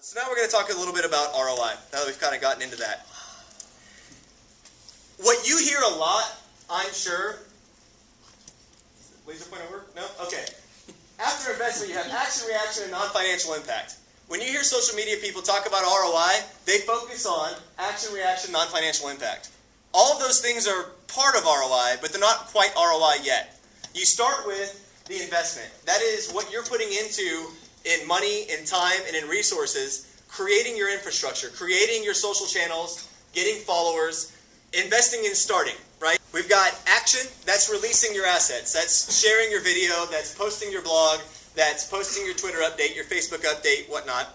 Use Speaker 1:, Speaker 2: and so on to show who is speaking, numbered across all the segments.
Speaker 1: So now we're going to talk a little bit about ROI, now that we've kind of gotten into that. What you hear a lot, I'm sure... Laser pointer work? No? Okay. After investment, you have action, reaction, and non-financial impact. When you hear social media people talk about ROI, they focus on action, reaction, non-financial impact. All of those things are part of ROI, but they're not quite ROI yet. You start with the investment. That is what you're putting into in money, in time, and in resources, creating your infrastructure, creating your social channels, getting followers, investing in starting, right? We've got action, that's releasing your assets. That's sharing your video, that's posting your blog, that's posting your Twitter update, your Facebook update, whatnot.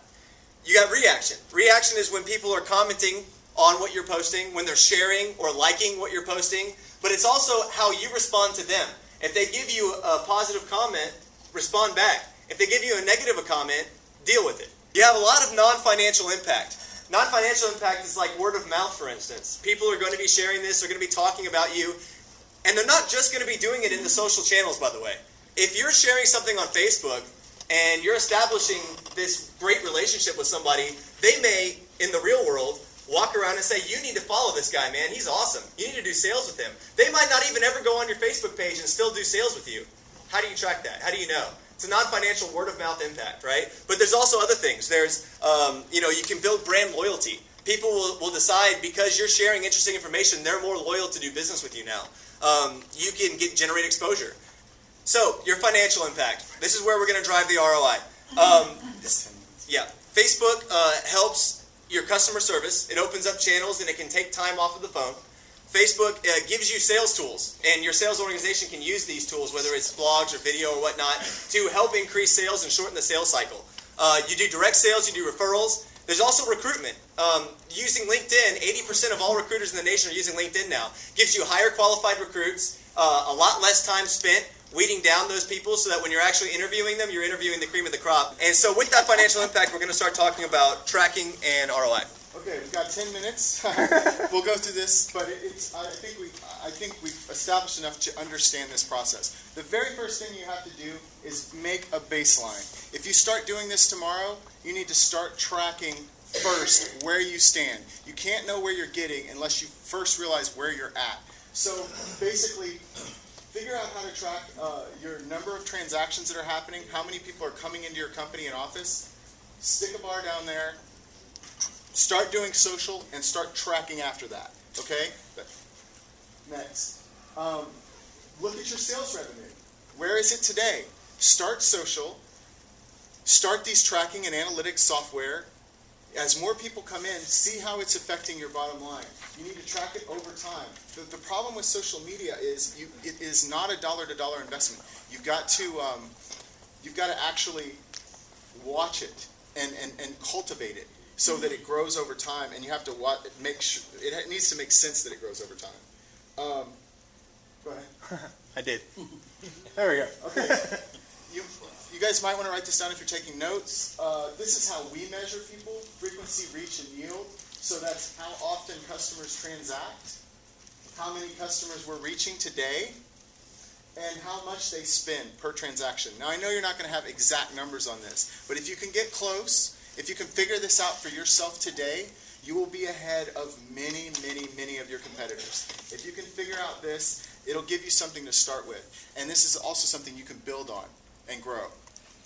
Speaker 1: You got reaction. Reaction is when people are commenting on what you're posting, when they're sharing or liking what you're posting, but it's also how you respond to them. If they give you a positive comment, respond back. If they give you a negative comment, deal with it. You have a lot of non-financial impact. Non-financial impact is like word of mouth, for instance. People are going to be sharing this, they're going to be talking about you, and they're not just going to be doing it in the social channels, by the way. If you're sharing something on Facebook and you're establishing this great relationship with somebody, they may, in the real world, walk around and say, you need to follow this guy, man. He's awesome. You need to do sales with him. They might not even ever go on your Facebook page and still do sales with you. How do you track that? How do you know? It's a non-financial word-of-mouth impact, right? But there's also other things. There's, you can build brand loyalty. People will decide because you're sharing interesting information, they're more loyal to do business with you now. You can generate exposure. So, your financial impact. This is where we're going to drive the ROI. Facebook helps your customer service. It opens up channels and it can take time off of the phone. Facebook gives you sales tools, and your sales organization can use these tools, whether it's blogs or video or whatnot, to help increase sales and shorten the sales cycle. You do direct sales, you do referrals. There's also recruitment. Using LinkedIn, 80% of all recruiters in the nation are using LinkedIn now. Gives you higher qualified recruits, a lot less time spent weeding down those people so that when you're actually interviewing them, you're interviewing the cream of the crop. And so with that financial impact, we're going to start talking about tracking and ROI.
Speaker 2: Okay, we've got 10 minutes. We'll go through this, but I think we've established enough to understand this process. The very first thing you have to do is make a baseline. If you start doing this tomorrow, you need to start tracking first where you stand. You can't know where you're getting unless you first realize where you're at. So basically, figure out how to track your number of transactions that are happening, how many people are coming into your company and office. Stick a bar down there. Start doing social and start tracking after that. Okay? Next. Look at your sales revenue. Where is it today? Start social. Start these tracking and analytics software. As more people come in, see how it's affecting your bottom line. You need to track it over time. The problem with social media is it is not a dollar-to-dollar investment. You've got to actually watch it and cultivate it, so that it grows over time, and you have to make sure it needs to make sense that it grows over time. Go ahead.
Speaker 1: I did.
Speaker 2: There we go. Okay. You guys might want to write this down if you're taking notes. This is how we measure people: frequency, reach, and yield. So that's how often customers transact, how many customers we're reaching today, and how much they spend per transaction. Now, I know you're not going to have exact numbers on this, but if you can get close, if you can figure this out for yourself today, you will be ahead of many, many, many of your competitors. If you can figure out this, it'll give you something to start with. And this is also something you can build on and grow.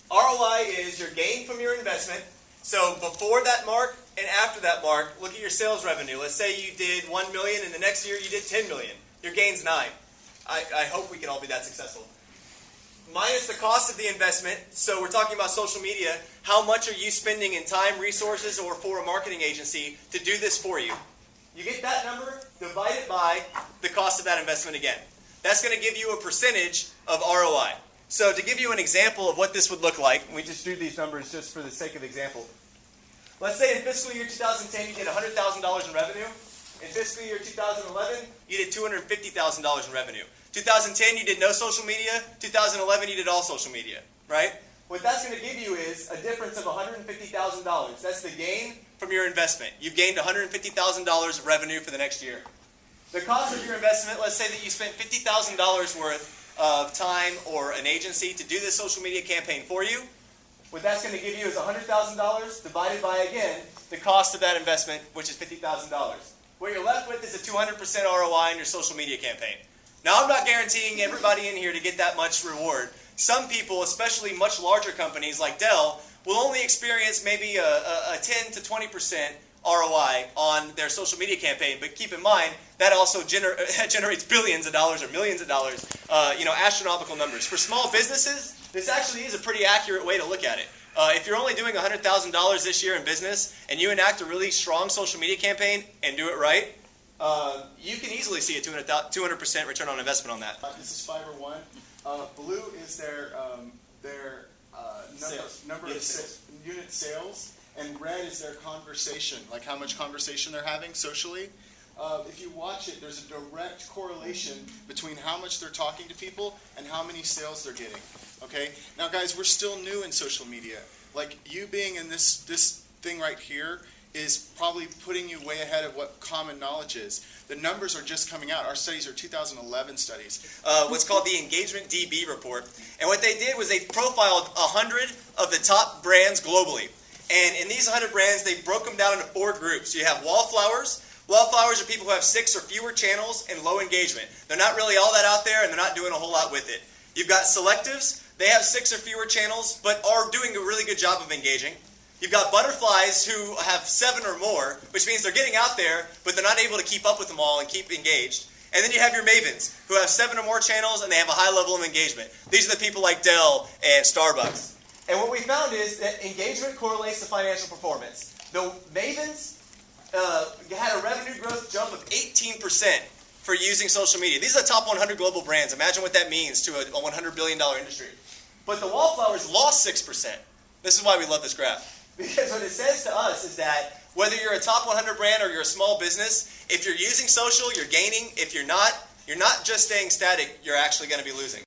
Speaker 1: ROI is your gain from your investment. So before that mark and after that mark, look at your sales revenue. Let's say you did $1 million and the next year you did $10 million. Your gain's 9. I hope we can all be that successful. Minus the cost of the investment, so we're talking about social media, how much are you spending in time, resources, or for a marketing agency to do this for you? You get that number, divide it by the cost of that investment again. That's going to give you a percentage of ROI. So to give you an example of what this would look like, we just drew these numbers just for the sake of example. Let's say in fiscal year 2010 you did $100,000 in revenue. In fiscal year 2011, you did $250,000 in revenue. 2010, you did no social media. 2011, you did all social media, right? What that's going to give you is a difference of $150,000. That's the gain from your investment. You've gained $150,000 of revenue for the next year. The cost of your investment, let's say that you spent $50,000 worth of time or an agency to do this social media campaign for you. what that's going to give you is $100,000 divided by, again, the cost of that investment, which is $50,000. What you're left with is a 200% ROI in your social media campaign. Now, I'm not guaranteeing everybody in here to get that much reward. Some people, especially much larger companies like Dell, will only experience maybe a 10 to 20% ROI on their social media campaign. But keep in mind, that also generates billions of dollars or millions of dollars, astronomical numbers. For small businesses, this actually is a pretty accurate way to look at it. If you're only doing $100,000 this year in business and you enact a really strong social media campaign and do it right, you can easily see a 200% return on investment on that.
Speaker 2: This is Fiber One. Blue is their number of unit sales, and red is their conversation, like how much conversation they're having socially. If you watch it, there's a direct correlation between how much they're talking to people and how many sales they're getting. Okay? Now, guys, we're still new in social media. Like, you being in this thing right here is probably putting you way ahead of what common knowledge is. The numbers are just coming out. Our studies are 2011 studies.
Speaker 1: What's called the Engagement DB report. And what they did was they profiled 100 of the top brands globally. And in these 100 brands, they broke them down into 4 groups. You have wallflowers. Wallflowers are people who have 6 or fewer channels and low engagement. They're not really all that out there, and they're not doing a whole lot with it. You've got selectives. They have 6 or fewer channels, but are doing a really good job of engaging. You've got butterflies who have 7 or more, which means they're getting out there, but they're not able to keep up with them all and keep engaged. And then you have your mavens, who have 7 or more channels, and they have a high level of engagement. These are the people like Dell and Starbucks. And what we found is that engagement correlates to financial performance. The mavens had a revenue growth jump of 18% for using social media. These are the top 100 global brands. Imagine what that means to a $100 billion industry. But the wallflowers lost 6%. This is why we love this graph. Because what it says to us is that whether you're a top 100 brand or you're a small business, if you're using social, you're gaining. If you're not just staying static, you're actually going to be losing.